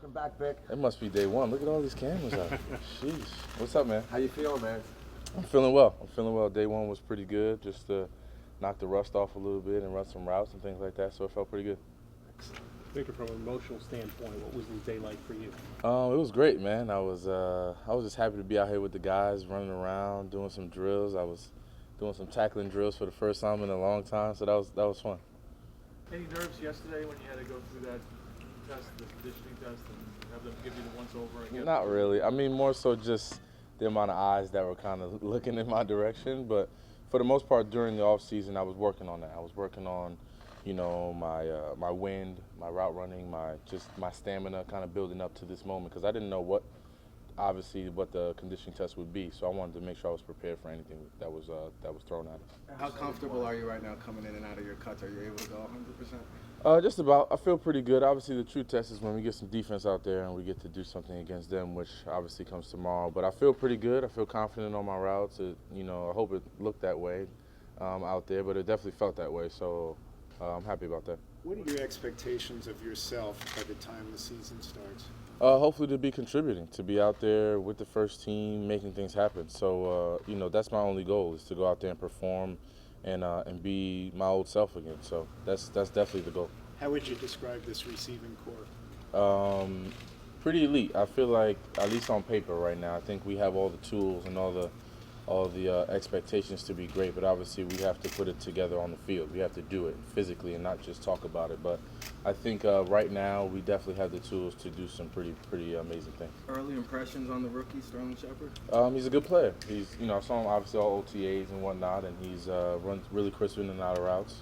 Welcome back, Vic. It must be day one. Look at all these cameras out here. Sheesh. What's up, man? How you feeling, man? I'm feeling well. Day one was pretty good. Just to knock the rust off a little bit and run some routes and things like that. So it felt pretty good. Victor, from an emotional standpoint, what was this day like for you? It was great, man. I was just happy to be out here with the guys, running around, doing some drills. I was doing some tackling drills for the first time in a long time. So that was fun. Any nerves yesterday when you had to go through that test, the conditioning test, and have them give you the once-over again? Not really. I mean, more so just the amount of eyes that were kind of looking in my direction. But for the most part, during the off season, I was working on that. I was working on, my wind, my route running, my stamina, kind of building up to this moment because I didn't know what the conditioning test would be. So I wanted to make sure I was prepared for anything that was thrown at us. How comfortable are you right now coming in and out of your cuts? Are you able to go 100%? Just about. I feel pretty good. Obviously, the true test is when we get some defense out there and we get to do something against them, which obviously comes tomorrow. But I feel pretty good. I feel confident on my routes. I hope it looked that way out there, but it definitely felt that way. So I'm happy about that. What are your expectations of yourself by the time the season starts? Hopefully to be contributing, to be out there with the first team, making things happen. So, that's my only goal is to go out there and perform and be my old self again. So that's definitely the goal. How would you describe this receiving core? Pretty elite. I feel like, at least on paper right now, I think we have all the tools and all the expectations to be great, but obviously we have to put it together on the field. We have to do it physically and not just talk about it. But I think right now we definitely have the tools to do some pretty amazing things. Early impressions on the rookie, Sterling Shepard? He's a good player. I saw him obviously all OTAs and whatnot, and he's runs really crisp in and out of routes.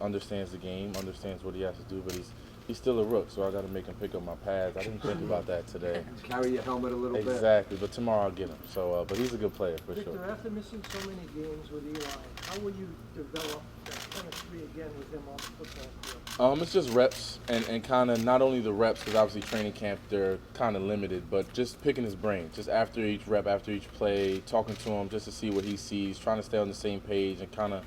Understands the game, understands what he has to do, but he's still a rook, so I got to make him pick up my pads. I didn't think about that today. Carry your helmet a little bit. Exactly, but tomorrow I'll get him. So, but he's a good player for Victor, sure. after missing so many games with Eli, how will you develop that chemistry again with him on the football field? It's just reps and kind of not only the reps, because obviously training camp they're kind of limited, but just picking his brain, just after each rep, after each play, talking to him just to see what he sees, trying to stay on the same page and kind of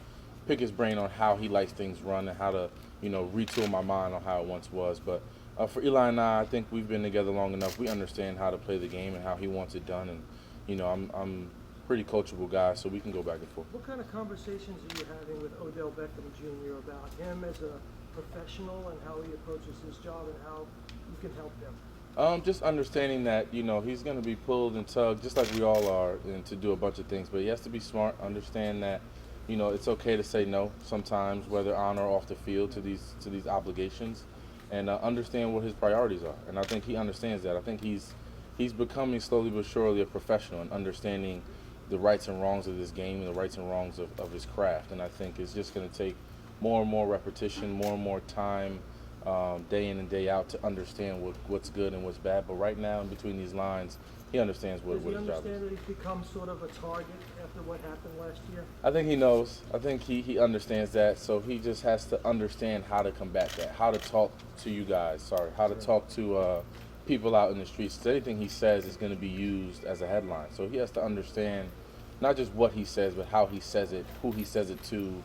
pick his brain on how he likes things run and how to retool my mind on how it once was. But for Eli and I think we've been together long enough. We understand how to play the game and how he wants it done. And, I'm pretty coachable guy, so we can go back and forth. What kind of conversations are you having with Odell Beckham Jr. about him as a professional and how he approaches his job and how you can help them? Just understanding that, he's going to be pulled and tugged just like we all are and to do a bunch of things. But he has to be smart, understand that, it's okay to say no sometimes, whether on or off the field, to these obligations, and understand what his priorities are. And I think he understands that. I think he's becoming slowly but surely a professional and understanding the rights and wrongs of this game and the rights and wrongs of his craft. And I think it's just going to take more and more repetition, more and more time, day in and day out to understand what's good and what's bad. But right now, in between these lines, he understands what his job is. Does he understand that he's become sort of a target after what happened last year? I think he knows. I think he understands that. So he just has to understand how to combat that, how to talk to you guys, how to talk to people out in the streets. 'Cause anything he says is going to be used as a headline. So he has to understand not just what he says, but how he says it, who he says it to,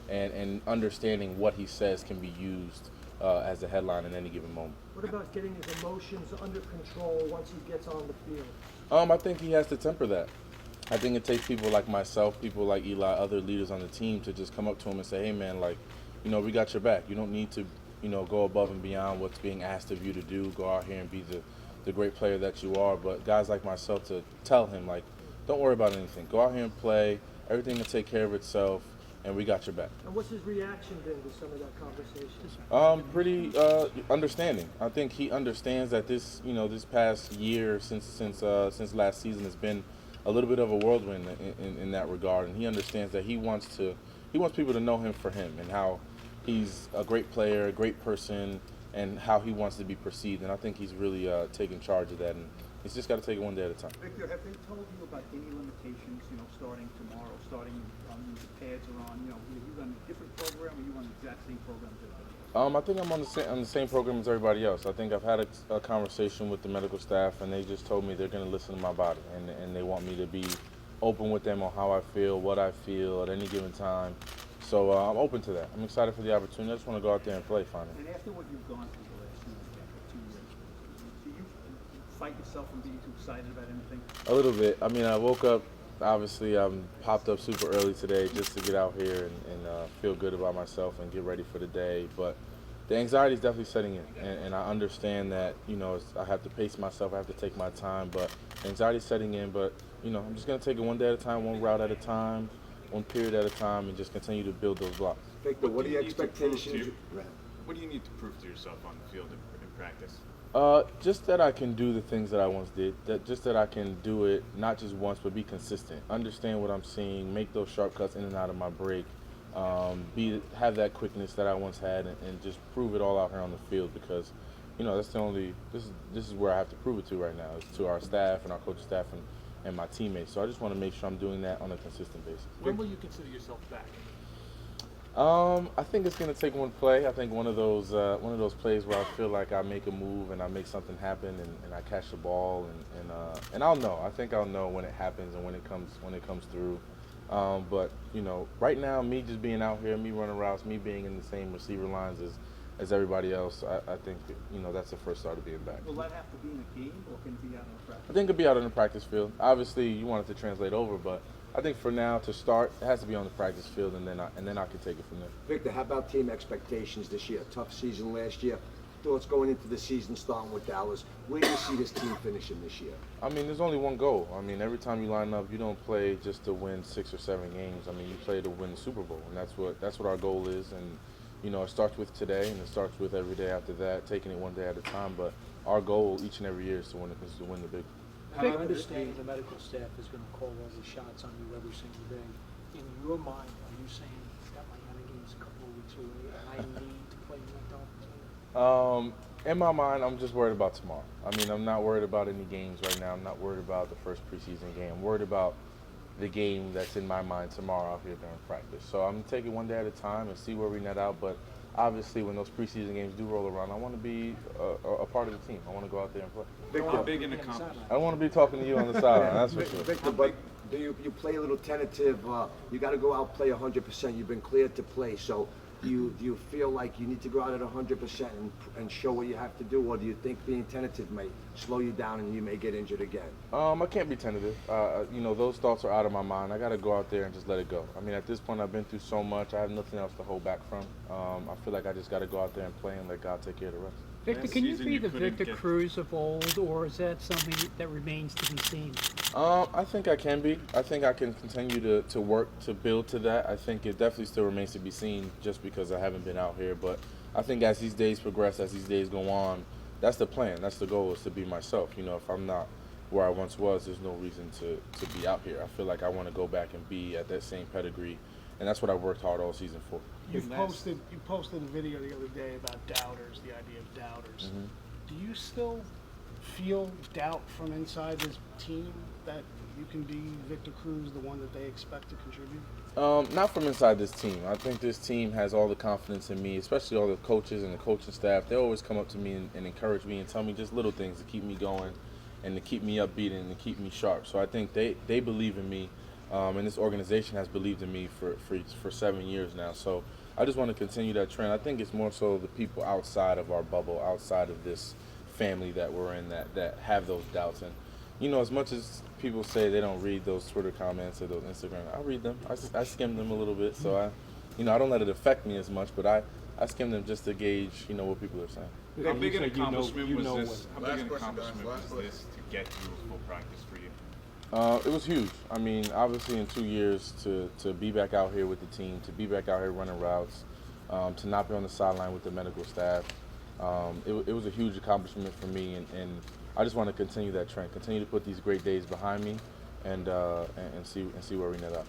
and understanding what he says can be used as a headline in any given moment. What about getting his emotions under control once he gets on the field? I think he has to temper that. I think it takes people like myself, people like Eli, other leaders on the team to just come up to him and say, hey man, we got your back. You don't need to, go above and beyond what's being asked of you to do. Go out here and be the great player that you are. But guys like myself to tell him, don't worry about anything. Go out here and play. Everything will take care of itself. And we got your back. And what's his reaction been to some of that conversation? Pretty understanding. I think he understands that this past year since last season has been a little bit of a whirlwind in that regard, and he understands that he wants people to know him for him and how he's a great player, a great person, and how he wants to be perceived. And I think he's really taking charge of that, and he's just got to take it one day at a time. Victor, have they told you about any limitations, starting tomorrow, the pads are on, are you on a different program or are you on the exact same program as everybody else? I think I'm on the same program as everybody else. I think I've had a conversation with the medical staff, and they just told me they're going to listen to my body, and they want me to be open with them on how I feel, what I feel at any given time. So I'm open to that. I'm excited for the opportunity. I just want to go out there and play finally. And after what you've gone through the last 2 years, fight yourself from being too excited about anything? A little bit. I mean, I woke up, obviously, popped up super early today just to get out here and feel good about myself and get ready for the day. But the anxiety is definitely setting in, and I understand that, I have to pace myself, I have to take my time, but anxiety is setting in. But, I'm just going to take it one day at a time, one route at a time, one period at a time, and just continue to build those blocks. Victor, what are your do you need to prove to expectations? you? Go ahead. What do you need to prove to yourself on the field in practice? Just that I can do the things that I once did. That I can do it not just once, but be consistent. Understand what I'm seeing, make those sharp cuts in and out of my break. Have that quickness that I once had, and just prove it all out here on the field, because, that's the only. This is where I have to prove it to right now. It's to our staff and our coaching staff and my teammates. So I just want to make sure I'm doing that on a consistent basis. When will you consider yourself back? I think it's going to take one play. I think one of those plays where I feel like I make a move and I make something happen and I catch the ball and I'll know. I think I'll know when it happens and when it comes through. But right now, me just being out here, me running routes, me being in the same receiver lines as everybody else, I think that's the first start of being back. Will that have to be in a game, or can it be out in practice? I think it'll be out on the practice field. Obviously, you want it to translate over, but I think for now, to start, it has to be on the practice field, and then I can take it from there. Victor, how about team expectations this year? Tough season last year. Thoughts going into the season, starting with Dallas. Where do you see this team finishing this year? I mean, there's only one goal. I mean, every time you line up, you don't play just to win 6 or 7 games. I mean, you play to win the Super Bowl, and that's what our goal is. And it starts with today, and it starts with every day after that, taking it one day at a time. But our goal each and every year is to win the big. I understand the medical staff is going to call all the shots on you every single day. In your mind, are you saying that Miami game's a couple of weeks away and I need to play you In my mind, I'm just worried about tomorrow. I mean, I'm not worried about any games right now. I'm not worried about the first preseason game. I'm worried about the game that's in my mind tomorrow out here during practice. So I'm taking one day at a time and see where we net out. But obviously, when those preseason games do roll around, I want to be a part of the team. I want to go out there and play. How big an accomplishment? I don't want to be talking to you on the sideline, that's for sure. Victor, but do you play a little tentative? You got to go out play 100%. You've been cleared to play, so do you feel like you need to go out at 100% and show what you have to do, or do you think being tentative may slow you down and you may get injured again? I can't be tentative. Those thoughts are out of my mind. I got to go out there and just let it go. I mean, at this point, I've been through so much. I have nothing else to hold back from. I feel like I just got to go out there and play and let God take care of the rest. Victor, Last can you season be you the couldn't Victor get- Cruz of old, or is that something that remains to be seen? I think I can be. I think I can continue to work to build to that. I think it definitely still remains to be seen just because I haven't been out here. But I think as these days progress, as these days go on, that's the plan. That's the goal, is to be myself. If I'm not where I once was, there's no reason to be out here. I feel like I want to go back and be at that same pedigree, and that's what I worked hard all season for. You posted a video the other day about doubters, the idea of doubters. Mm-hmm. Do you still feel doubt from inside this team that you can be Victor Cruz, the one that they expect to contribute? Not from inside this team. I think this team has all the confidence in me, especially all the coaches and the coaching staff. They always come up to me and encourage me and tell me just little things to keep me going and to keep me upbeat and to keep me sharp. So I think they believe in me, and this organization has believed in me for 7 years now. So I just want to continue that trend. I think it's more so the people outside of our bubble, outside of this family that we're in, that have those doubts. And as much as people say they don't read those Twitter comments or those Instagram, I read them. I skim them a little bit, so I don't let it affect me as much, but I skim them just to gauge, what people are saying. How big an said you know- accomplishment you was know this? How big Last an question, accomplishment guys, last was this to get you a full practice for you? It was huge. I mean, obviously in 2 years to be back out here with the team, to be back out here running routes, to not be on the sideline with the medical staff, it was a huge accomplishment for me, and I just want to continue that trend, continue to put these great days behind me, and see where we net up.